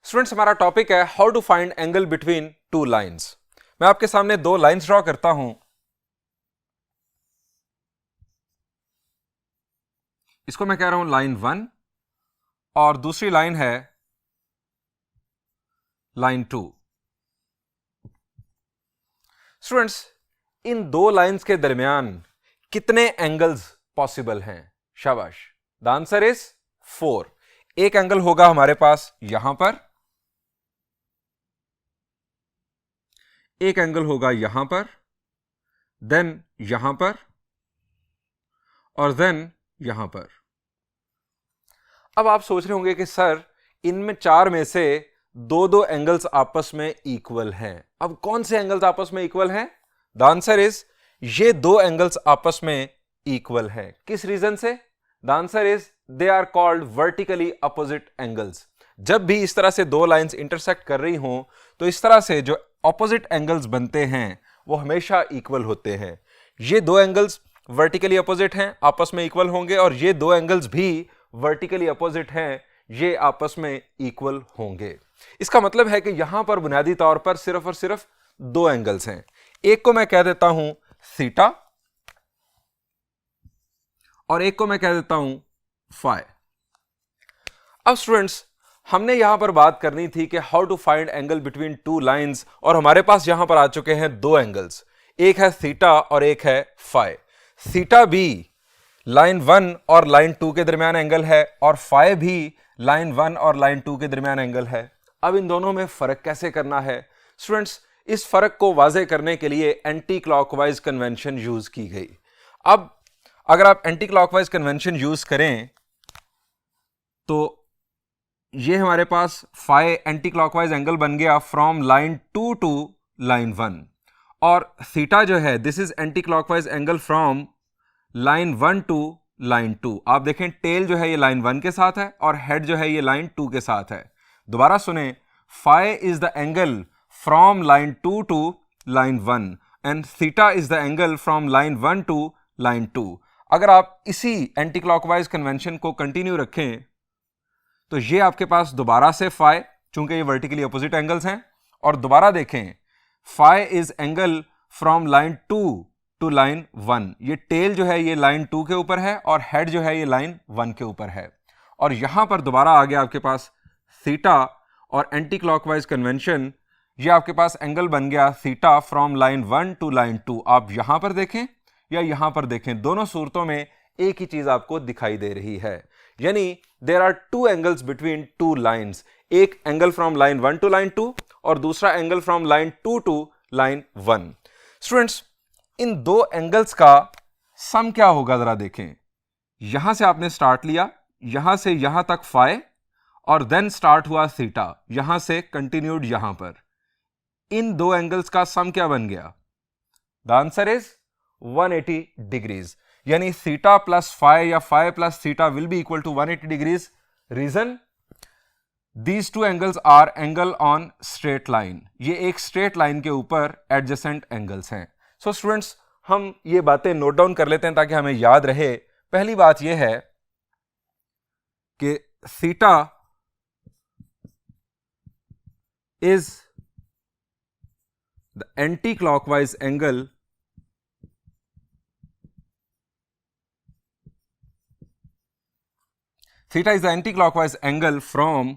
Students, हमारा topic है how to find angle between two lines. मैं आपके सामने दो लाइंस ड्रॉ करता हूं। इसको मैं कह रहा हूं लाइन 1 और दूसरी लाइन है लाइन 2। स्टूडेंट्स, इन दो लाइंस के दरमियान कितने एंगल्स पॉसिबल हैं? शाबाश, द आंसर इज 4। एक एंगल होगा हमारे पास यहां पर, एक एंगल होगा यहां पर, देन यहां पर और देन यहां पर। अब आप सोच रहे होंगे कि सर, इनमें चार में से दो दो एंगल्स आपस में इक्वल हैं। अब कौन से एंगल्स आपस में इक्वल हैं? द आंसर इज ये दो एंगल्स आपस में इक्वल हैं। किस रीजन से? The answer is they are called vertically opposite angles. जब भी इस तरह से दो लाइंस इंटरसेक्ट कर रही हों तो इस तरह से जो ऑपोजिट एंगल्स बनते हैं वो हमेशा इक्वल होते हैं। ये दो एंगल्स वर्टिकली अपोजिट हैं, आपस में इक्वल होंगे, और ये दो एंगल्स भी वर्टिकली अपोजिट हैं, ये आपस में इक्वल होंगे। इसका मतलब है कि यहां पर बुनियादी तौर पर सिर्फ और सिर्फ दो एंगल्स हैं। एक को मैं कह देता हूं थीटा और एक को मैं कह देता हूं फाई। अब स्टूडेंट्स, हमने यहां पर बात करनी थी कि how to find angle between two lines, और हमारे पास यहां पर आ चुके हैं दो एंगल्स, एक है थीटा और एक है फाई। थीटा भी लाइन 1 और लाइन 2 के दरमियान एंगल है और फाई भी लाइन 1 और लाइन 2 के दरमियान एंगल है। अब इन दोनों में फर्क कैसे करना है? स्टूडेंट्स, इस फर्क को वाजे करने के लिए एंटी क्लॉकवाइज कन्वेंशन यूज की गई। अब अगर आप एंटी क्लॉकवाइज कन्वेंशन यूज करें तो ये हमारे पास फाई एंटी क्लॉकवाइज एंगल बन गया फ्रॉम लाइन 2 टू लाइन 1, और थीटा जो है this is anti clockwise angle from line 1 to line 2। आप देखें टेल जो है ये लाइन 1 के साथ है और हेड जो है ये लाइन 2 के साथ है। दोबारा सुने, phi is the angle from line 2 to line 1 and theta is the angle from line 1 to line 2। अगर आप इसी एंटी क्लॉकवाइज कन्वेंशन को कंटिन्यू रखें तो ये आपके पास दोबारा से फाई, चूंकि ये वर्टिकली अपोजिट एंगल्स हैं, और दोबारा देखें phi is angle from line 2 to line 1। ये टेल जो है ये लाइन 2 के ऊपर है और हेड जो है ये लाइन 1 के ऊपर है, और यहां पर दोबारा आ गया आपके पास थीटा और एंटी क्लॉकवाइज कन्वेंशन, ये आपके पास एंगल बन गया theta from line 1 to line 2। आप यहां पर देखें या यहां पर देखें, दोनों सूरतों में एक ही चीज आपको दिखाई दे रही है, यानी there are two angles between two lines. एक angle from line 1 to line 2 और दूसरा angle from line 2 to line 1। Students, इन दो एंगल्स का सम क्या होगा जरा देखें। यहां से आपने स्टार्ट लिया, यहां से यहां तक फाई, और देन स्टार्ट हुआ थीटा, यहां से कंटिन्यूड यहां पर। इन दो एंगल्स का सम क्या बन गया? द आंसर इज 180 डिग्रीज, यानी थीटा प्लस फाई या phi plus theta will be equal to 180 degrees. Reason, these two angles are angle on straight line. ये एक स्ट्रेट लाइन के ऊपर एडजेसेंट एंगल्स हैं। सो स्टूडेंट्स, हम ये बातें नोट डाउन कर लेते हैं ताकि हमें याद रहे। पहली बात यह है कि theta is the anti clockwise angle theta is the anti-clockwise angle from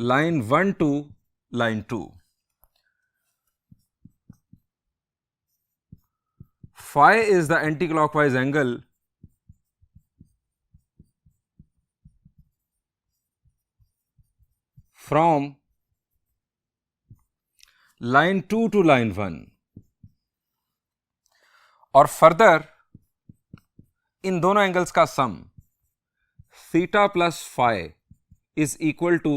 line 1 to line 2. Phi is the anti-clockwise angle from line 2 to line 1. और फर्दर इन दोनों एंगल्स का sum theta plus phi is equal to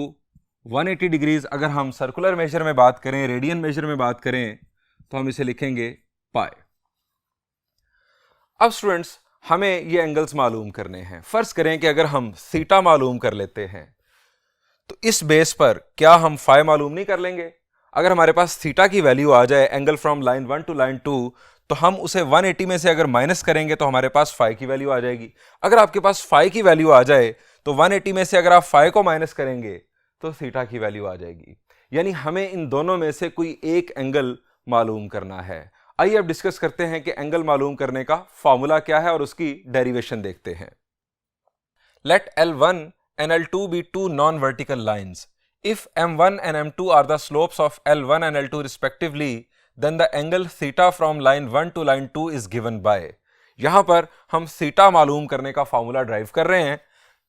180 degrees. अगर हम circular major में बात करें, radian major में बात करें, तो हम इसे लिखेंगे पाई। अब स्टूडेंट्स, हमें ये एंगल्स मालूम करने हैं। फर्ज करें कि अगर हम थीटा मालूम कर लेते हैं तो इस बेस पर क्या हम फाई मालूम नहीं कर लेंगे? अगर हमारे पास थीटा की वैल्यू आ जाए angle from line 1 to line 2, तो हम उसे 180 में से अगर माइनस करेंगे तो हमारे पास फाई की वैल्यू आ जाएगी। अगर आपके पास फाई की वैल्यू आ जाए तो 180 में से अगर आप फाई को माइनस करेंगे तो थीटा की वैल्यू आ जाएगी। यानी हमें इन दोनों में से कोई एक एंगल मालूम करना है। आइए अब डिस्कस करते हैं कि एंगल मालूम करने का फॉर्मूला क्या है और उसकी डेरिवेशन देखते हैं। Let L1 and L2 be two non-vertical lines. If M1 and M2 are the slopes of L1 and L2 respectively, then the angle theta from line 1 to line 2 is given by। यहां पर हम theta मालूम करने का formula drive कर रहे हैं।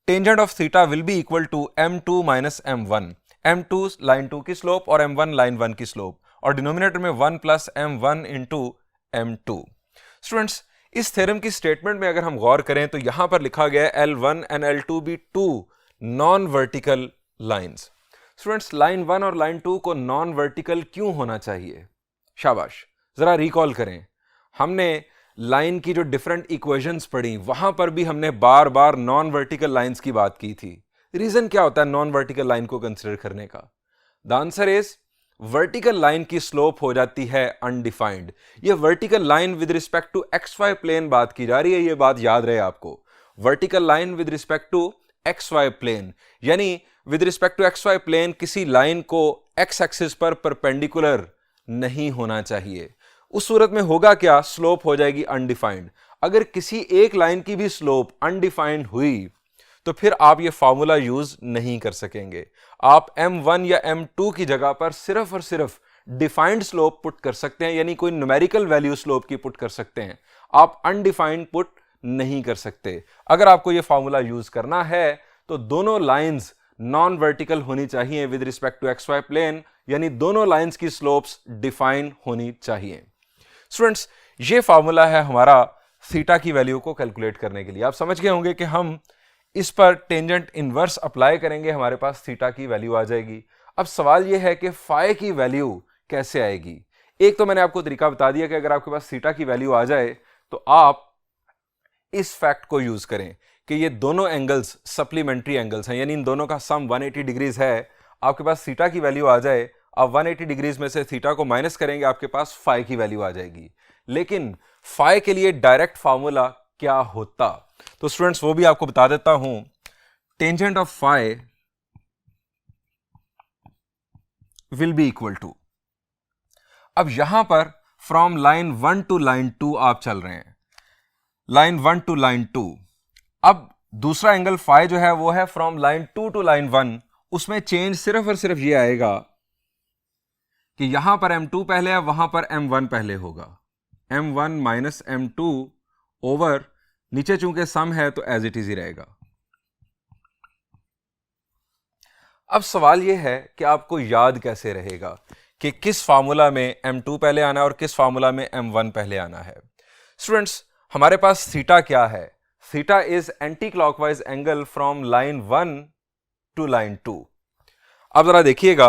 Tangent of theta will be equal to M2 minus M1। M2 line 2 की स्लोप और M1 लाइन 1 की स्लोप, और डिनोमिनेटर में 1 plus M1 into M2। Students, इस थ्योरम की स्टेटमेंट में अगर हम गौर करें तो यहां पर लिखा गया है L1 and L2 be two non vertical lines. Students, line 1 और लाइन 2 को नॉन वर्टिकल क्यों होना चाहिए? शाबाश, जरा रिकॉल करें। हमने लाइन की जो डिफरेंट इक्वेशंस पढ़ी वहां पर भी हमने बार बार नॉन वर्टिकल लाइंस की बात की थी। रीजन क्या होता है नॉन वर्टिकल लाइन को कंसिडर करने का? The answer is vertical line की स्लोप हो जाती है अनडिफाइंड। ये vertical line with respect to XY plane बात की जा रही है, ये बात याद रहे आपको। Vertical line with respect to XY plane, यानी with respect to XY plane किसी लाइन को X एक्सिस पर परपेंडिकुलर नहीं होना चाहिए। उस सूरत में होगा क्या? स्लोप हो जाएगी अनडिफाइंड। अगर किसी एक लाइन की भी स्लोप अनडिफाइंड हुई तो फिर आप ये फॉर्मूला यूज नहीं कर सकेंगे। आप M1 या M2 की जगह पर सिर्फ और सिर्फ डिफाइंड स्लोप पुट कर सकते हैं, यानी कोई न्यूमेरिकल वैल्यू स्लोप की पुट कर सकते हैं। आप अनडिफाइंड पुट नहीं कर सकते। अगर आपको ये फॉर्मूला यूज करना है तो दोनों लाइंस नॉन वर्टिकल होनी चाहिए with respect to XY plane, यानी दोनों लाइंस की स्लोप्स डिफाइन होनी चाहिए। स्टूडेंट्स, ये फॉर्मूला है हमारा थीटा की वैल्यू को कैलकुलेट करने के लिए। आप समझ गए होंगे कि हम इस पर टेंजेंट इनवर्स अप्लाई करेंगे, हमारे पास थीटा की वैल्यू आ जाएगी। अब सवाल यह है कि फाई की वैल्यू कैसे आएगी? एक तो मैंने आपको तरीका बता दिया कि अगर आपके पास थीटा की वैल्यू आ जाए तो आप इस फैक्ट को यूज करें कि ये दोनों एंगल्स सप्लीमेंट्री एंगल्स हैं, यानी इन दोनों का सम 180 डिग्रीज है। आपके पास थीटा की वैल्यू आ जाए, आप 180 डिग्रीज में से थीटा को माइनस करेंगे, आपके पास फाई की वैल्यू आ जाएगी। लेकिन फाई के लिए डायरेक्ट फॉर्मूला क्या होता? तो स्टूडेंट्स, वो भी आपको बता देता हूं। Tangent of phi will be equal to, अब यहां पर फ्रॉम लाइन 1 टू लाइन 2 आप चल रहे हैं, लाइन 1 टू लाइन 2। अब दूसरा एंगल फाई जो है वो है फ्रॉम लाइन 2 टू लाइन 1। उसमें चेंज सिर्फ और सिर्फ ये आएगा कि यहां पर M2 पहले है, वहां पर M1 पहले होगा। M1 माइनस M2 ओवर, नीचे चूंकि सम है तो एज इट इज ही रहेगा। अब सवाल यह है कि आपको याद कैसे रहेगा कि किस फार्मूला में M2 पहले आना है और किस फार्मूला में M1 पहले आना है। स्टूडेंट्स, हमारे पास थीटा क्या है? Theta is anti clockwise angle from line 1 to line 2। अब जरा देखिएगा,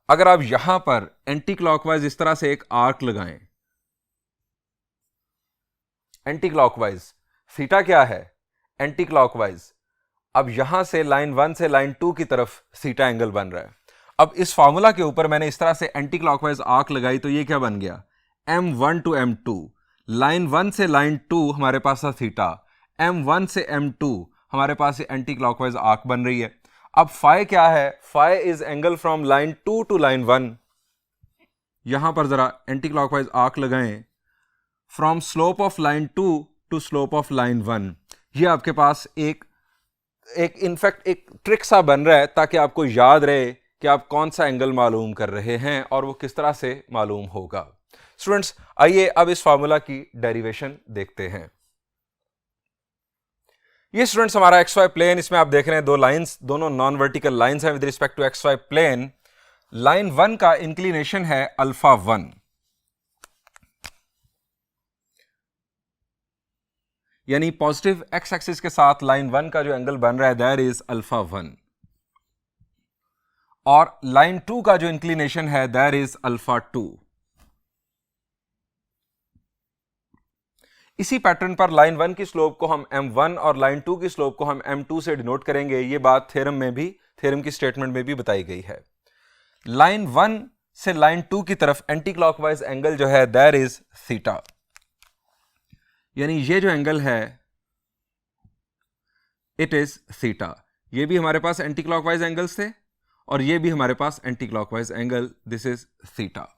अगर आप यहां पर एंटी क्लॉकवाइज इस तरह से एक आर्क लगाएं, एंटी क्लॉकवाइज, थीटा क्या है? Anti clockwise. अब यहां से लाइन 1 से लाइन 2 की तरफ थीटा एंगल बन रहा है। अब इस फार्मूला के ऊपर मैंने इस तरह से एंटी क्लॉकवाइज आर्क लगाई तो ये क्या बन गया? M1 to M2। लाइन 1 से लाइन 2 हमारे पास था थीटा, M1 से M2 हमारे पास एंटी क्लॉकवाइज आर्क बन रही है। अब फाई क्या है? Phi is angle from line 2 to line 1। यहां पर जरा एंटी क्लॉकवाइज आर्क लगाएं, from slope of line 2 to slope of line 1। ये आपके पास एक इनफैक्ट एक ट्रिक सा बन रहा है ताकि आपको याद रहे कि आप कौन सा एंगल मालूम कर रहे हैं और वो किस तरह से मालूम होगा। स्टूडेंट्स, आइए अब इस फार्मूला की डेरिवेशन देखते हैं। ये स्टूडेंट्स हमारा XY प्लेन, इसमें आप देख रहे हैं दो लाइंस, दोनों नॉन वर्टिकल लाइंस हैं with respect to XY plane. Line 1 का इंक्लिनेशन है अल्फा 1, यानी पॉजिटिव X एक्सिस के साथ लाइन 1 का जो एंगल बन रहा है दैट इज अल्फा 1, और लाइन 2 का जो इंक्लिनेशन है दैट इज अल्फा 2। इसी पैटर्न पर लाइन 1 की स्लोप को हम M1 और लाइन 2 की स्लोप को हम M2 से डिनोट करेंगे। ये बात थ्योरम की स्टेटमेंट में भी बताई गई है। लाइन 1 से लाइन 2 की तरफ एंटी क्लॉकवाइज एंगल जो है दैट इज थीटा, यानी ये जो एंगल है इट इज थीटा। ये भी हमारे पास एंटी क्लॉकवाइज एंगल्स थे और ये भी हमारे पास anti clockwise angle, this is theta.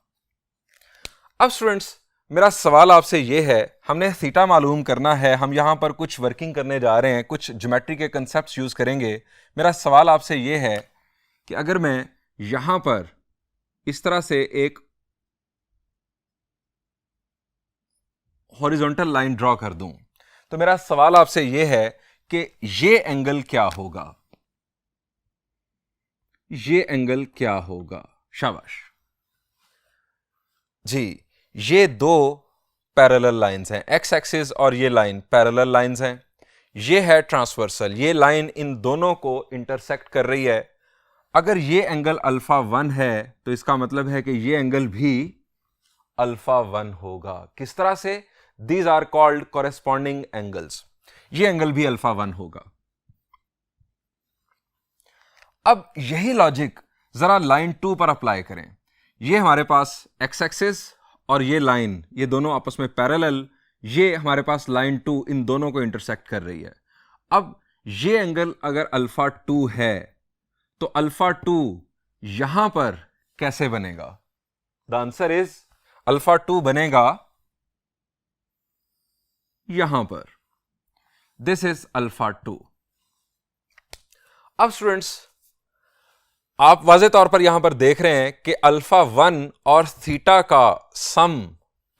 अब स्टूडेंट्स मेरा सवाल आपसे ये है, हमने थीटा मालूम करना है, हम यहां पर कुछ वर्किंग करने जा रहे हैं, कुछ ज्योमेट्री के कंसेप्ट्स यूज करेंगे। मेरा सवाल आपसे ये है कि अगर मैं यहां पर इस तरह से एक हॉरिजॉन्टल लाइन ड्रॉ कर दूं, तो मेरा सवाल आपसे ये है कि ये एंगल क्या होगा, ये एंगल क्या होगा। शाबाश जी, ये दो पैरेलल लाइंस हैं, एक्स एक्सिस और ये लाइन पैरेलल लाइंस हैं, ये है ट्रांसवर्सल, ये लाइन इन दोनों को इंटरसेक्ट कर रही है। अगर ये एंगल अल्फा 1 है तो इसका मतलब है कि ये एंगल भी अल्फा 1 होगा। किस तरह से? These are called corresponding angles. ये एंगल भी अल्फा 1 होगा। अब यही लॉजिक जरा लाइन 2 पर अप्लाई करें। ये हमारे पास एक्स एक्सिस और ये लाइन, ये दोनों आपस में पैरेलल, ये हमारे पास लाइन 2 इन दोनों को इंटरसेक्ट कर रही है। अब ये एंगल अगर अल्फा 2 है तो अल्फा 2 यहां पर कैसे बनेगा? द आंसर इज अल्फा 2 बनेगा यहां पर, दिस इज अल्फा 2। अब स्टूडेंट्स आप वाज़े तौर पर यहां पर देख रहे हैं कि अल्फा 1 और थीटा का सम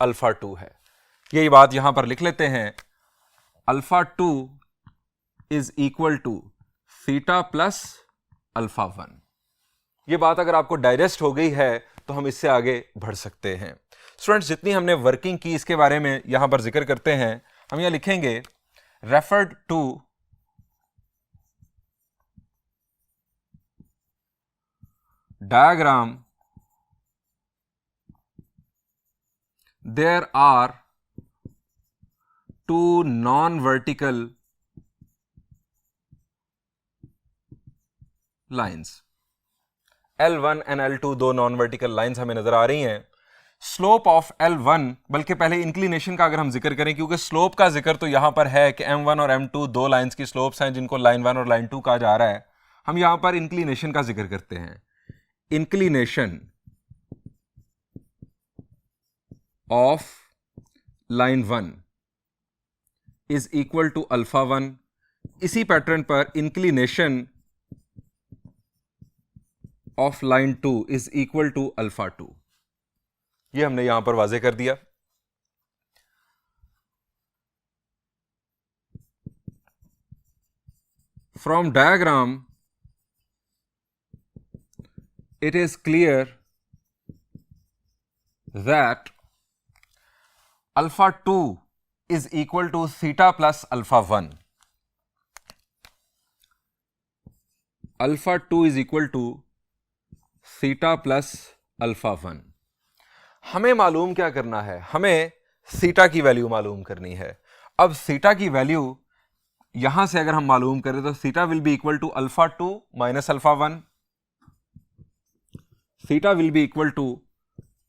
अल्फा 2 है। यही बात यहां पर लिख लेते हैं, alpha 2 is equal to theta plus alpha 1। यह बात अगर आपको डाइजेस्ट हो गई है तो हम इससे आगे बढ़ सकते हैं। स्टूडेंट्स जितनी हमने वर्किंग की इसके बारे में यहां पर जिक्र करते हैं। हम यहां लिखेंगे referred to diagram there are two non-vertical lines, L1 and L2 दो नॉन वर्टिकल लाइंस हमें नजर आ रही हैं। स्लोप ऑफ L1, बल्कि पहले इंक्लिनेशन का अगर हम जिक्र करें, क्योंकि स्लोप का जिक्र तो यहां पर है कि M1 और M2 दो लाइंस की स्लोप्स हैं जिनको लाइन 1 और लाइन 2 कहा जा रहा है। हम यहां पर इंक्लिनेशन का जिक्र करते हैं। Inclination of line 1 is equal to alpha 1। इसी पैटर्न पर inclination of line 2 is equal to alpha 2। यह हमने यहां पर वाजे कर दिया। From diagram it is clear that alpha 2 is equal to theta plus alpha 1. Alpha 2 is equal to theta plus alpha 1. हमें मालूम क्या करना है? हमें थीटा की वैल्यू मालूम करनी है। अब थीटा की वैल्यू यहां से अगर हम मालूम करें तो theta will be equal to alpha 2 minus alpha 1। Theta will be equal to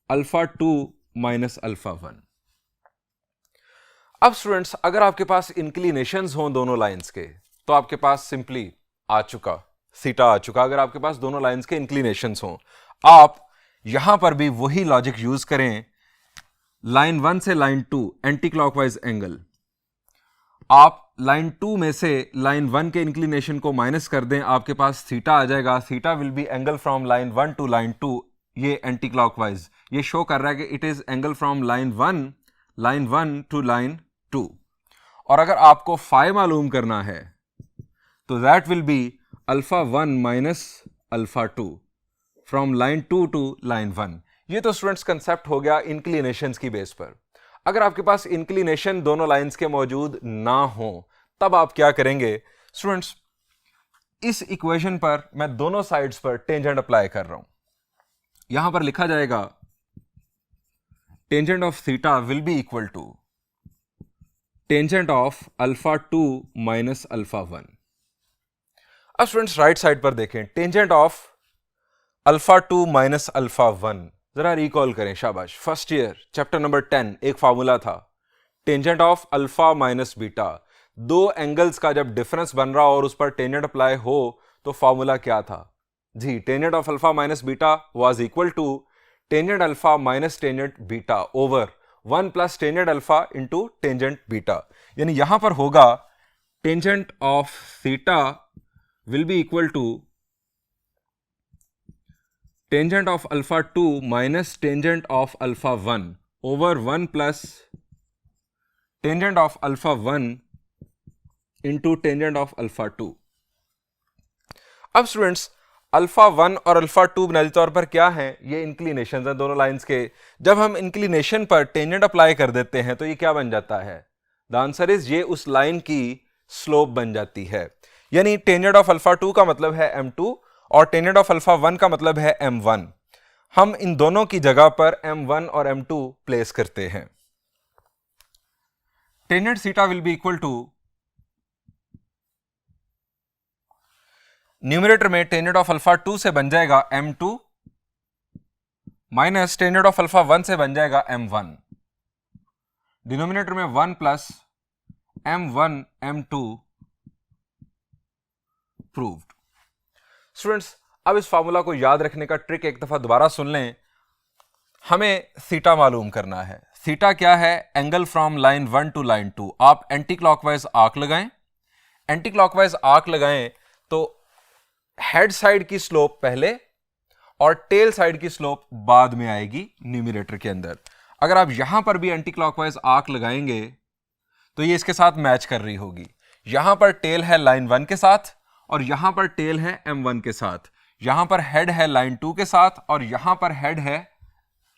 alpha 2 minus alpha 1। अब स्टूडेंट्स अगर आपके पास इंक्लिनेशंस हों दोनों लाइंस के तो आपके पास सिंपली आ चुका, थीटा आ चुका। अगर आपके पास दोनों लाइंस के इंक्लिनेशंस हों, आप यहां पर भी वही लॉजिक यूज करें। लाइन 1 से लाइन 2 एंटी क्लॉकवाइज एंगल, आप लाइन 2 में से लाइन 1 के इंक्लिनेशन को माइनस कर दें, आपके पास थीटा आ जाएगा। Theta will be angle from line 1 to line 2। ये एंटी क्लॉकवाइज, ये शो कर रहा है कि it is angle from line 1 to line 2। और अगर आपको फाई मालूम करना है तो that will be alpha 1 minus alpha 2 from line 2 to line 1। ये तो स्टूडेंट्स कंसेप्ट हो गया इंक्लिनेशंस की बेस पर। अगर आपके पास इंक्लिनेशन दोनों लाइंस के मौजूद ना हो तब आप क्या करेंगे? स्टूडेंट्स इस इक्वेशन पर मैं दोनों साइड्स पर टेंजेंट अप्लाई कर रहा हूं। यहां पर लिखा जाएगा tangent of theta will be equal to tangent of alpha 2 minus alpha 1। अब स्टूडेंट्स राइट साइड पर देखें, tangent of alpha 2 minus alpha 1। जरा रिकॉल करें, शाबाश। फर्स्ट ईयर चैप्टर नंबर 10 एक फार्मूला था, tangent of alpha minus beta. दो angles का जब डिफरेंस बन रहा हो और उस पर टेंजेंट अप्लाई हो तो फार्मूला क्या था? जी, tangent of alpha minus beta was equal to tangent alpha minus tangent beta over 1 plus tangent alpha into tangent beta. यानी यहां पर होगा tangent of theta will be equal to tangent of alpha 2 minus tangent of alpha 1 over 1 plus tangent of alpha 1 into tangent of alpha 2। अब students, alpha 1 और alpha 2 बुनियादी तौर पर क्या है, ये इंक्लिनेशन है दोनों लाइंस के। जब हम इंक्लिनेशन पर टेंजेंट अप्लाई कर देते हैं तो ये क्या बन जाता है? द आंसर इज ये उस लाइन की स्लोप बन जाती है। यानी टेंजेंट ऑफ अल्फा 2 का मतलब है m2 और टेंजेंट ऑफ अल्फा 1 का मतलब है m1। हम इन दोनों की जगह पर m1 और m2 प्लेस करते हैं। Tangent theta will be equal to, numerator में टेंजेंट ऑफ अल्फा 2 से बन जाएगा m2 minus tangent of alpha 1 से बन जाएगा m1। डिनोमिनेटर में 1 plus m1 m2 proved. Students, अब इस फॉर्मूला को याद रखने का ट्रिक एक दफा दोबारा सुन लें। हमें थीटा मालूम करना है। थीटा क्या है? Angle from line 1 to line 2। आप एंटी क्लॉकवाइज आर्क लगाएं। एंटी क्लॉकवाइज आर्क लगाएं तो हेड साइड की स्लोप पहले और टेल साइड की स्लोप बाद में आएगी न्यूमरेटर के अंदर। अगर आप यहां पर भी एंटी क्लॉकवाइज आर्क लगाएंगे तो ये इसके साथ मैच कर रही होगी। यहां पर टेल है लाइन 1 के साथ और यहां पर टेल है m1 के साथ। यहां पर हेड है लाइन 2 के साथ और यहां पर हेड है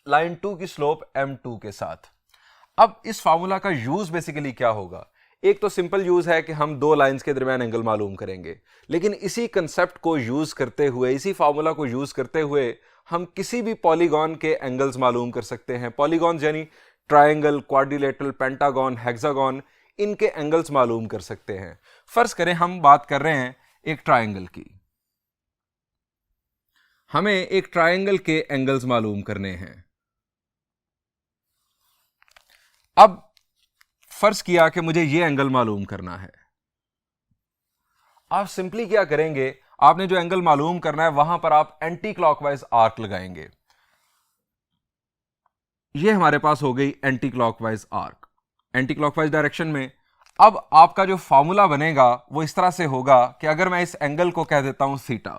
लाइन 2 की स्लोप m2 के साथ। अब इस फार्मूला का यूज बेसिकली क्या होगा? एक तो सिंपल यूज है कि हम दो लाइंस के दरमियान एंगल मालूम करेंगे, लेकिन इसी कंसेप्ट को यूज करते हुए, इसी फार्मूला को यूज करते हुए हम किसी भी पॉलीगॉन के एंगल्स मालूम कर सकते हैं। पॉलीगॉन यानी ट्रायंगल, क्वाड्रिलेटरल, पेंटागन, हेक्सागन, इनके एंगल्स मालूम कर सकते हैं। फर्ज करें हम बात कर रहे हैं एक ट्रायंगल की। हमें एक ट्रायंगल के एंगल्स मालूम करने हैं। अब फर्ज किया कि मुझे यह एंगल मालूम करना है। आप सिंपली क्या करेंगे, आपने जो एंगल मालूम करना है वहां पर आप एंटी क्लॉकवाइज आर्क लगाएंगे। यह हमारे पास हो गई anti clockwise arc, anti clockwise direction में। अब आपका जो फॉर्मूला बनेगा वो इस तरह से होगा कि अगर मैं इस एंगल को कह देता हूं थीटा,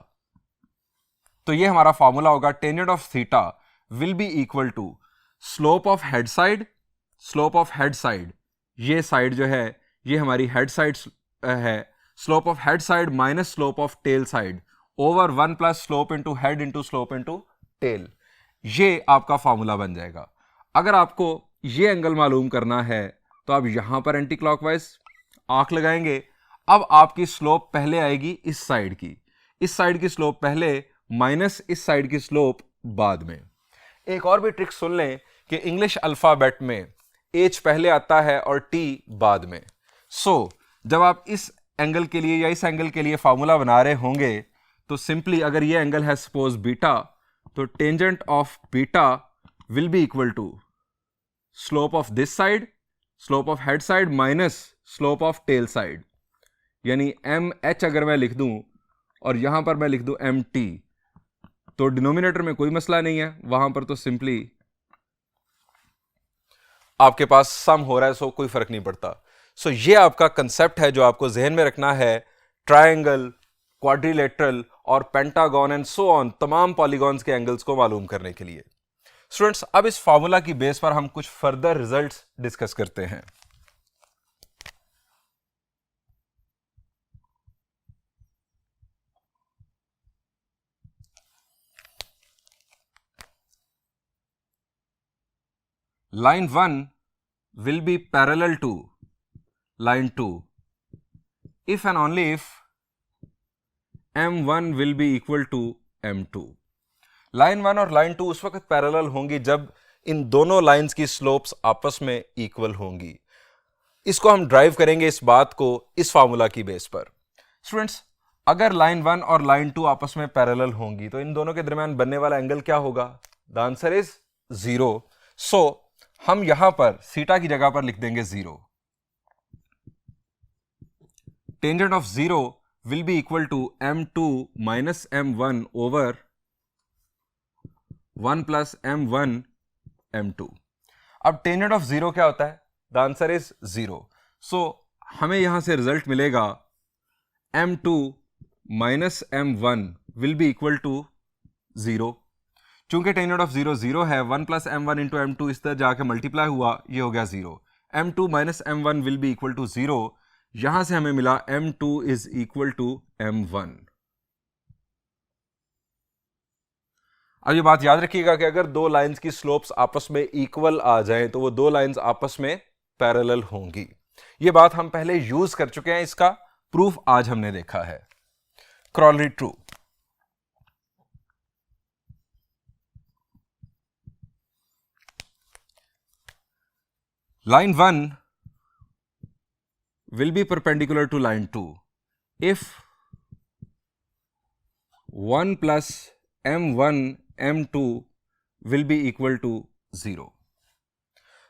तो यह हमारा फॉर्मूला होगा tangent of theta will be equal to slope of head side, slope of head side, ये साइड जो है ये हमारी हेड साइड है, slope of head side minus slope of tail side over 1 plus slope into head into slope into tail. ये आपका formula बन जाएगा। अगर आपको ये एंगल मालूम करना है तो आप यहां पर एंटी क्लॉकवाइज आर्क लगाएंगे। अब आपकी स्लोप पहले आएगी इस साइड की, इस साइड की स्लोप पहले माइनस इस साइड की स्लोप बाद में। एक और भी ट्रिक सुन लें कि इंग्लिश अल्फाबेट में H पहले आता है और T बाद में। जब आप इस एंगल के लिए या इस एंगल के लिए फॉर्मूला बना रहे होंगे तो सिंपली अगर ये एंगल है सपोज बीटा, तो tangent of beta will be equal to slope of this side, slope of head side minus slope of tail side. यानी MH अगर मैं लिख दूं और यहां पर मैं लिख दूं MT, तो डिनोमिनेटर में कोई मसला नहीं है, वहां पर तो सिंपली आपके पास सम हो रहा है, सो कोई फर्क नहीं पड़ता। ये आपका कंसेप्ट है जो आपको जहन में रखना है। ट्रायंगल, क्वाड्रिलेटरल और पेंटागन एंड सो ऑन, तमाम पॉलीगॉन्स के एंगल्स को मालूम करने के लिए। स्टूडेंट्स, अब इस फॉर्मूला की बेस पर हम कुछ फर्दर रिजल्ट्स डिस्कस करते हैं। Line 1 will be parallel to line 2 if and only if M1 will be equal to M2। Line 1 और लाइन 2 उस वक्त पैरेलल होंगी जब इन दोनों लाइंस की स्लोप्स आपस में इक्वल होंगी। इसको हम ड्राइव करेंगे इस बात को इस फार्मूला की बेस पर। स्टूडेंट्स, अगर लाइन 1 और लाइन 2 आपस में पैरेलल होंगी तो इन दोनों के दरमियान बनने वाला एंगल क्या होगा? The answer is 0। हम यहां पर थीटा की जगह पर लिख देंगे 0। Tangent of 0 will be equal to m2 minus m1 over 1 plus m1 m2. अब टेंजेंट ऑफ जीरो क्या होता है? The answer is zero. So हमें यहां से रिजल्ट मिलेगा m2 minus m1 will be equal to zero. चूंकि टेंजेंट ऑफ जीरो जीरो है, 1 प्लस m1 इंटू m2 इस तरह जाके मल्टीप्लाई हुआ, ये हो गया zero. m2 minus m1 will be equal to zero. यहां से हमें मिला m2 is equal to m1. अब ये बात याद रखिएगा कि अगर दो लाइंस की स्लोप्स आपस में इक्वल आ जाएं तो वो दो लाइंस आपस में पैरेलल होंगी. ये बात हम पहले यूज कर चुके हैं, इसका प्रूफ आज हमने देखा है. क्रॉलरी true. line 1 will be perpendicular to line 2 if 1 plus m1 m2 will be equal to 0.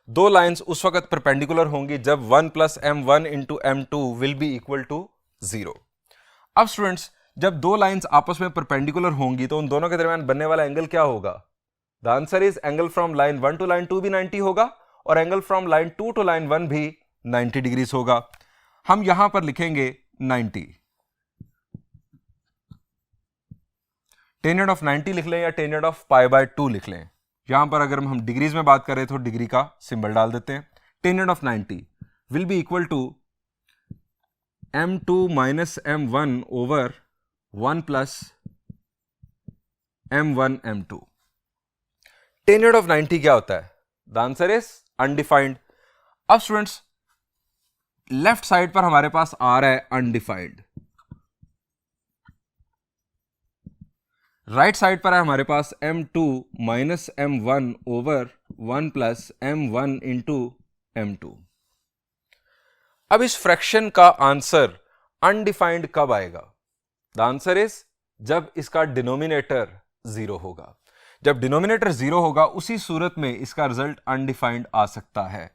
दो लाइंस उस वक्त परपेंडिकुलर होंगी जब 1 plus m1 into m2 will be equal to 0. अब स्टूडेंट्स, जब दो लाइंस आपस में परपेंडिकुलर होंगी तो उन दोनों के दरमियान बनने वाला एंगल क्या होगा? The answer is angle from line 1 to line 2 भी 90 होगा और angle from line 2 to line 1 भी 90 डिग्रीज होगा. हम यहां पर लिखेंगे 90. टेंजेंट ऑफ 90 लिख लें या टेंजेंट ऑफ पाई बाय 2 लिख लें. यहां पर अगर हम डिग्रीज में बात करें तो डिग्री का सिंबल डाल देते हैं. Tangent of 90 will be equal to m2 minus m1 over 1 plus m1 m2. Tangent of 90 क्या होता है? The answer is undefined. अब स्टूडेंट्स, लेफ्ट साइड पर हमारे पास आ रहा है अनडिफाइंड, राइट साइड पर है हमारे पास m2 minus m1 over 1 plus m1 into m2. अब इस फ्रैक्शन का आंसर अनडिफाइंड कब आएगा? द आंसर इज जब इसका डिनोमिनेटर जीरो होगा. जब डिनोमिनेटर जीरो होगा उसी सूरत में इसका रिजल्ट अनडिफाइंड आ सकता है.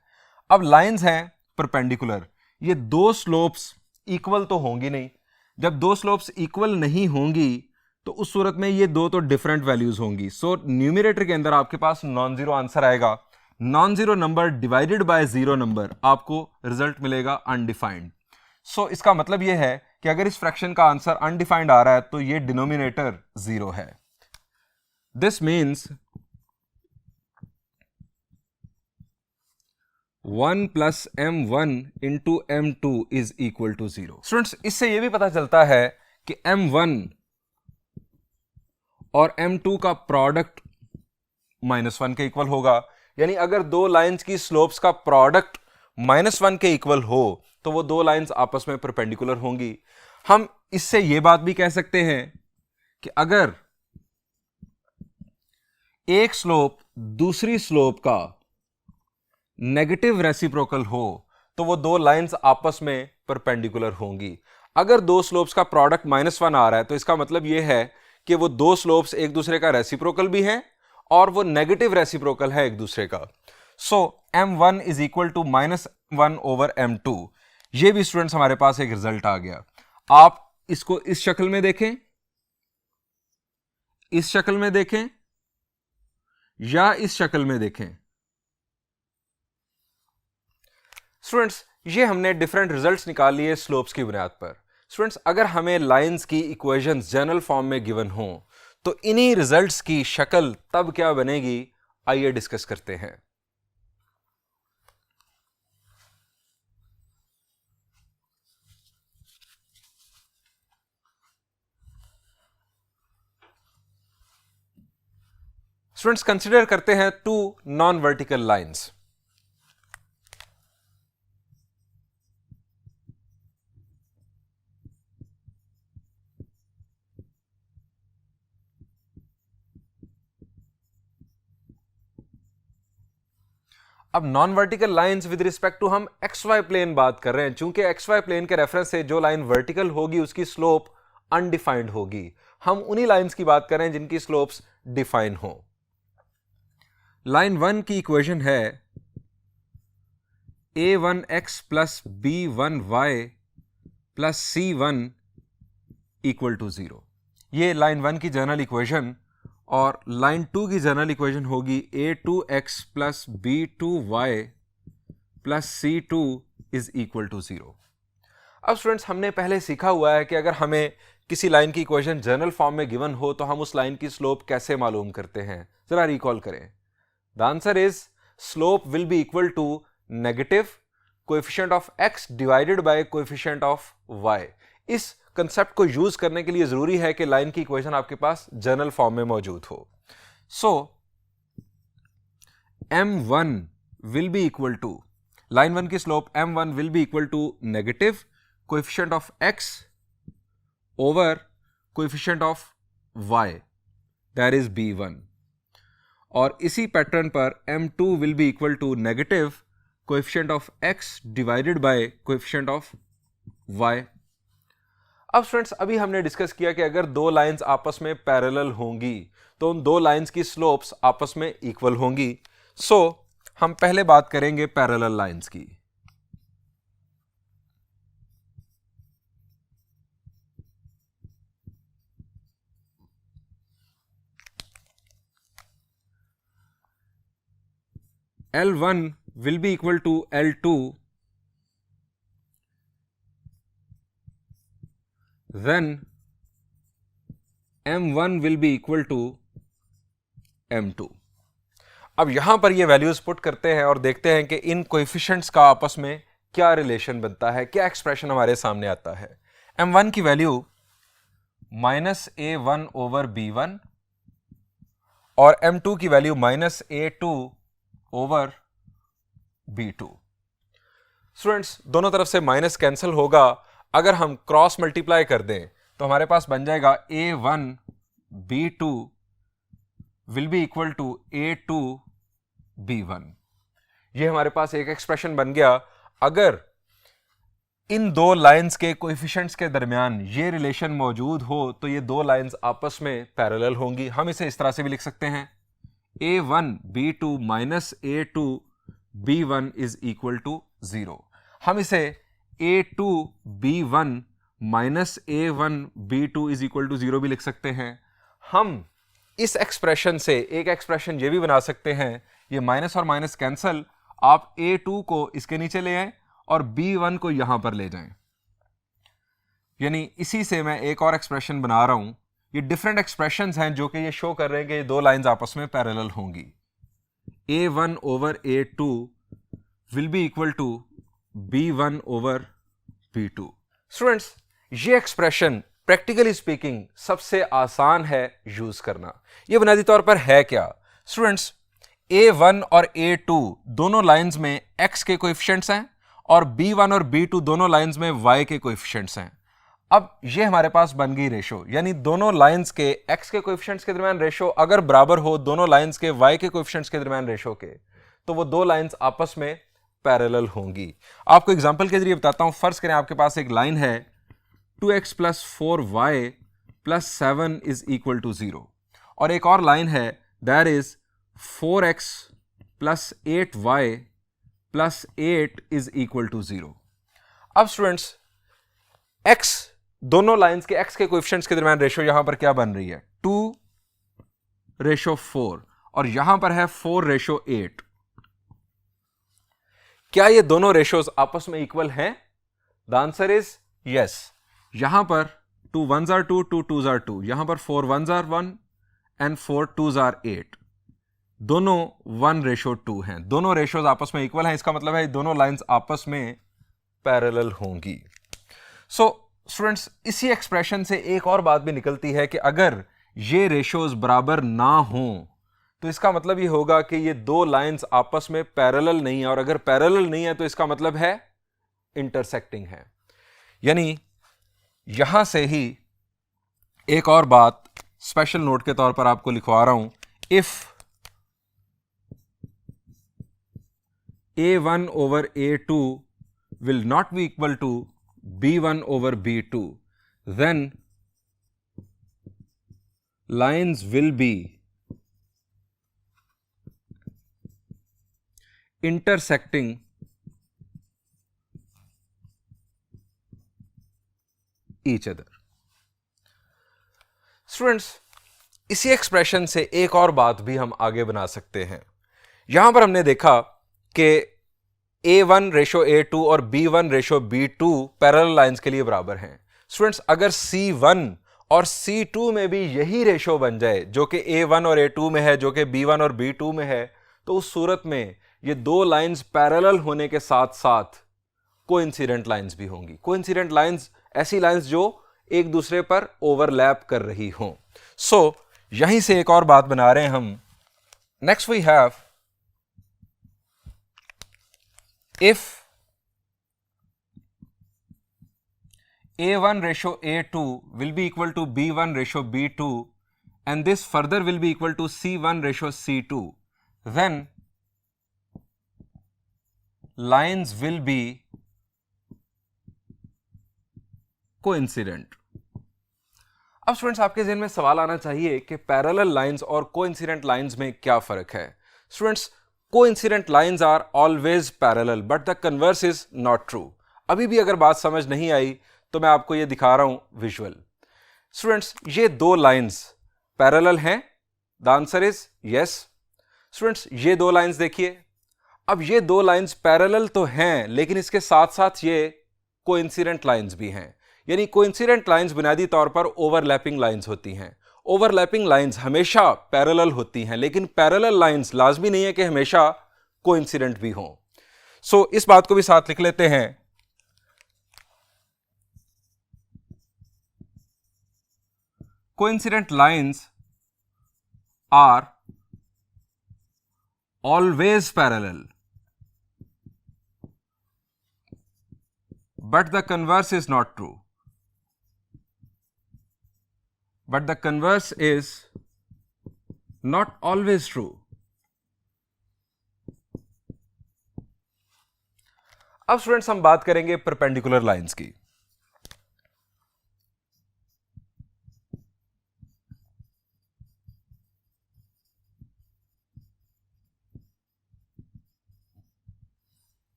अब लाइंस हैं परपेंडिकुलर, ये दो स्लोप्स इक्वल तो होंगी नहीं. जब दो स्लोप्स इक्वल नहीं होंगी तो उस सूरत में ये दो तो डिफरेंट वैल्यूज होंगी. सो न्यूमरेटर के अंदर आपके पास नॉन जीरो आंसर आएगा. Non zero number divided by zero number, आपको रिजल्ट मिलेगा अनडिफाइंड. सो इसका मतलब यह है कि अगर इस फ्रैक्शन का आंसर अनडिफाइंड आ रहा है तो ये डिनोमिनेटर जीरो है. This means 1 plus m1 into m2 is equal to 0. Students, इससे यह भी पता चलता है कि m1 और m2 का प्रोडक्ट -1 के इक्वल होगा. यानी अगर दो लाइंस की स्लोप्स का प्रोडक्ट -1 के इक्वल हो तो वो दो लाइंस आपस में परपेंडिकुलर होंगी. हम इससे यह बात भी कह सकते हैं कि अगर एक स्लोप दूसरी स्लोप का नेगेटिव रेसिप्रोकल हो तो वो दो लाइंस आपस में परपेंडिकुलर होंगी. अगर दो स्लोप्स का प्रोडक्ट -1 आ रहा है तो इसका मतलब यह है कि वो दो स्लोप्स एक दूसरे का रेसिप्रोकल भी हैं और वो नेगेटिव रेसिप्रोकल है एक दूसरे का. So m1 is equal to -1 over m2. ये भी स्टूडेंट्स हमारे पास एक रिजल्ट आ गया. आप इसको इस शक्ल में देखें, इस शक्ल में देखें या इस शक्ल में देखें. स्टूडेंट्स, ये हमने डिफरेंट रिजल्ट्स निकाल लिए स्लोप्स की बुनियाद पर. स्टूडेंट्स, अगर हमें लाइंस की इक्वेशंस जनरल फॉर्म में गिवन हो तो इन्हीं रिजल्ट्स की शक्ल तब क्या बनेगी, आइए डिस्कस करते हैं. स्टूडेंट्स, कंसीडर करते हैं टू नॉन वर्टिकल लाइंस. अब non vertical lines with respect to हम एक्स वाई प्लेन बात कर रहे हैं. चूंकि एक्स वाई प्लेन के रेफरेंस से जो लाइन वर्टिकल होगी उसकी स्लोप अनडिफाइंड होगी. हम उन्हीं लाइंस की बात कर रहे हैं जिनकी स्लोप्स डिफाइन हो. लाइन 1 की इक्वेशन है a1x plus b1y plus c1 equal to 0। ये लाइन 1 की जनरल इक्वेशन, और लाइन 2 की जनरल इक्वेशन होगी a2x plus b2y plus c2 is equal to 0। अब स्टूडेंट्स, हमने पहले सीखा हुआ है कि अगर हमें किसी लाइन की इक्वेशन जनरल फॉर्म में गिवन हो तो हम उस लाइन की स्लोप कैसे मालूम करते हैं। जरा रिकॉल करें। The answer is slope will be equal to negative coefficient of x divided by coefficient of y। इस कंसेप्ट को यूज करने के लिए जरूरी है कि लाइन की इक्वेशन आपके पास जनरल फॉर्म में मौजूद हो। So m1 will be equal to, line 1 की slope m1 will be equal to negative coefficient of x over coefficient of y, that is b1। और इसी पैटर्न पर m2 will be equal to negative coefficient of x divided by coefficient of y। अब students, अभी हमने discuss किया कि अगर दो लाइंस आपस में पैरेलल होंगी तो उन दो लाइंस की स्लोप्स आपस में इक्वल होंगी। सो हम पहले बात करेंगे पैरेलल लाइंस की। L1 will be equal to L2, then M1 will be equal to M2। अब यहां पर ये वैल्यूज पुट करते हैं और देखते हैं कि इन कोएफिशिएंट्स का आपस में क्या रिलेशन बनता है, क्या एक्सप्रेशन हमारे सामने आता है। M1 की वैल्यू -a1 ओवर b1 और M2 की value -a2 over b2। Students, दोनों तरफ से माइनस कैंसिल होगा। अगर हम क्रॉस मल्टीप्लाई कर दें तो हमारे पास बन जाएगा a1 b2 will be equal to a2 b1। ये हमारे पास एक एक्सप्रेशन बन गया। अगर इन दो लाइंस के कोएफिशिएंट्स के दरमियान ये रिलेशन मौजूद हो तो ये दो लाइंस आपस में पैरेलल होंगी। हम इसे इस तरह से भी लिख सकते हैं, a1 b2 minus a2 b1 is equal to 0। हम इसे a2 b1 minus a1 b2 is equal to 0 भी लिख सकते हैं। हम इस एक्सप्रेशन से एक एक्सप्रेशन ये भी बना सकते हैं, ये माइनस और माइनस कैंसल, आप a2 को इसके नीचे ले आए और b1 को यहां पर ले जाएं। यानी इसी से मैं एक और एक्सप्रेशन बना रहा हूं। ये डिफरेंट एक्सप्रेशंस हैं जो कि ये शो कर रहे हैं कि ये दो लाइंस आपस में पैरेलल होंगी। a1 over a2 will be equal to b1 over b2। Students, ये एक्सप्रेशन प्रैक्टिकली स्पीकिंग सबसे आसान है यूज करना। ये बुनियादी तौर पर है क्या? स्टूडेंट्स, a1 और a2 दोनों लाइंस में x के कोएफिशिएंट्स हैं और b1 और b2 दोनों लाइंस में y के कोएफिशिएंट्स हैं। अब ये हमारे पास बन गई रेशो, यानी दोनों लाइंस के x के कोएफिशिएंट्स के दरमियान रेशो अगर बराबर हो दोनों लाइंस के y के कोएफिशिएंट्स के दरमियान रेशो के, तो वो दो लाइंस आपस में पैरेलल होंगी। आपको एग्जांपल के जरिए बताता हूं। फर्ज करें आपके पास एक लाइन है 2x plus 4y plus 7 is equal to 0, और एक और लाइन है that is 4x plus 8y plus 8 is equal to 0। अब स्टूडेंट्स, x, दोनों लाइंस के x के कोएफिशिएंट्स के दरमियान रेशो यहां पर क्या बन रही है? 2:4, और यहां पर है 4:8। क्या ये दोनों रेशोज आपस में इक्वल हैं? The answer is yes. यहां पर 2 1s are 2, 2 2s are 2, यहां पर 4 1s are 1 and 4 2s are 8। दोनों 1:2 हैं। दोनों रेशोज आपस में इक्वल हैं। इसका मतलब है दोनों लाइंस आपस में पैरेलल होंगी। सो स्टूडेंट्स, इसी एक्सप्रेशन से एक और बात भी निकलती है कि अगर ये रेशोज बराबर ना हों तो इसका मतलब ये होगा कि ये दो लाइंस आपस में पैरेलल नहीं है, और अगर पैरेलल नहीं है तो इसका मतलब है इंटरसेक्टिंग है। यानी यहां से ही एक और बात स्पेशल नोट के तौर पर आपको लिखवा रहा हूं। If a1 over a2 will not be equal to b1 over b2, then lines will be intersecting each other। Students, इसी एक्सप्रेशन से एक और बात भी हम आगे बना सकते हैं। यहां पर हमने देखा कि A1 रेशो A2 और B1 ratio B2 parallel lines के लिए बराबर हैं। स्टूडेंट्स, अगर C1 और C2 में भी यही रेशो बन जाए जो कि A1 और A2 में है, जो कि B1 और B2 में है, तो उस सूरत में ये दो लाइंस पैरेलल होने के साथ साथ कोइंसिडेंट लाइंस भी होंगी। कोइंसिडेंट लाइंस ऐसी लाइंस जो एक दूसरे पर ओवरलैप कर रही हों। सो यहीं से एक और बात बना रहे हैं हम। Next we have, if A1 ratio A2 will be equal to B1 ratio B2 and this further will be equal to C1 ratio C2, then lines will be coincident. अब स्टूडेंट्स, आपके ज़हन में सवाल आना चाहिए कि पैरेलल लाइंस और coincident lines में क्या फ़र्क है। Students, coincident lines are always parallel but the converse is not true. अभी भी अगर बात समझ नहीं आई तो मैं आपको ये दिखा रहा हूं विजुअल। स्टूडेंट्स, ये दो लाइंस पैरेलल हैं, the answer is yes. Students, ये दो लाइंस देखिए। अब ये दो लाइंस पैरेलल तो हैं, लेकिन इसके साथ साथ ये कोइंसिडेंट लाइंस भी हैं। यानी कोइंसिडेंट लाइंस बुनियादी तौर पर ओवरलैपिंग लाइंस होती हैं। ओवरलैपिंग लाइंस हमेशा पैरेलल होती हैं, लेकिन पैरेलल लाइंस लाजमी नहीं है कि हमेशा कोइंसिडेंट भी हों। सो इस बात को भी साथ लिख लेते हैं। Coincident lines are always parallel but the converse is not true. But the converse is not always true. अब स्टूडेंट्स, हम बात करेंगे परपेंडिकुलर लाइंस की।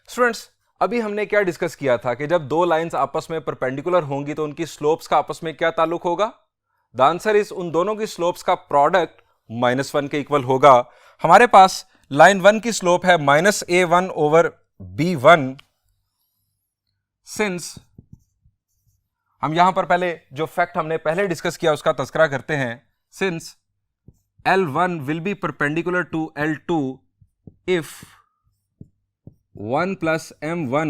स्टूडेंट्स, अभी हमने क्या डिस्कस किया था कि जब दो लाइंस आपस में परपेंडिकुलर होंगी तो उनकी स्लोप्स का आपस में क्या ताल्लुक होगा? द आंसर इज उन दोनों की स्लोप्स का प्रोडक्ट -1 के इक्वल होगा। हमारे पास लाइन 1 की स्लोप है -A1 ओवर B1। सिंस हम यहां पर पहले जो फैक्ट हमने पहले डिस्कस किया उसका तस्करा करते हैं। Since L1 will be perpendicular to L2 if 1 plus M1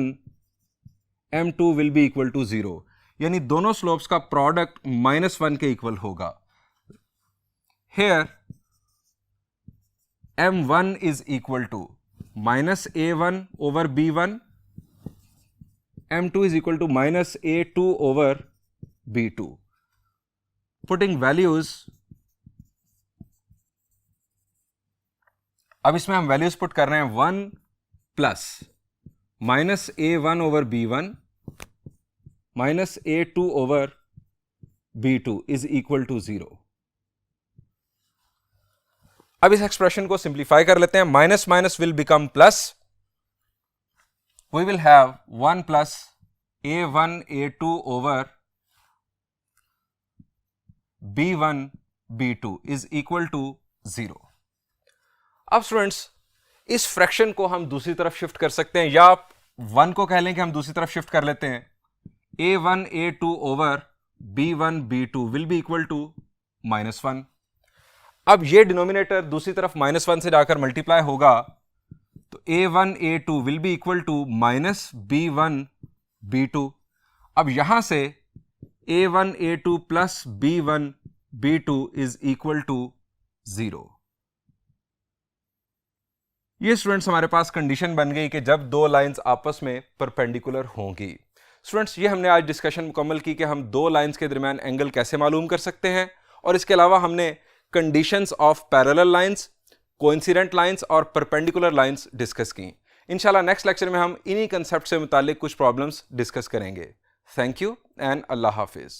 M2 will be equal to 0, यानी दोनों स्लोप्स का प्रोडक्ट -1 के इक्वल होगा। Here M1 is equal to -A1 over B1, M2 is equal to -A2 over B2. Putting values, अब इसमें हम values put कर रहे हैं 1 plus -A1 over B1 -A2 over B2 is equal to 0। अब इस एक्सप्रेशन को सिंप्लीफाई कर लेते हैं। Minus minus will become plus. We will have 1 plus A1 A2 over B1 B2 is equal to 0। अब स्टूडेंट्स, इस फ्रैक्शन को हम दूसरी तरफ शिफ्ट कर सकते हैं, या आप 1 को कह लें कि हम दूसरी तरफ शिफ्ट कर लेते हैं। A1 A2 over B1 B2 will be equal to -1। अब ये डिनोमिनेटर दूसरी तरफ -1 से जाकर मल्टीप्लाई होगा, तो A1 A2 will be equal to -B1 B2। अब यहां से A1 A2 plus B1 B2 is equal to 0। ये स्टूडेंट्स हमारे पास कंडीशन बन गई कि जब दो लाइंस आपस में परपेंडिकुलर होंगी। स्टूडेंट्स, ये हमने आज डिस्कशन मुकम्मल की कि हम दो लाइंस के दरमियान एंगल कैसे मालूम कर सकते हैं, और इसके अलावा हमने conditions of parallel lines, coincident lines और परपेंडिकुलर लाइंस डिस्कस की। इंशाल्लाह नेक्स्ट लेक्चर में हम इन्हीं कंसेप्ट से मुताल्लिक कुछ प्रॉब्लम्स डिस्कस करेंगे। थैंक यू एंड अल्लाह हाफिज़।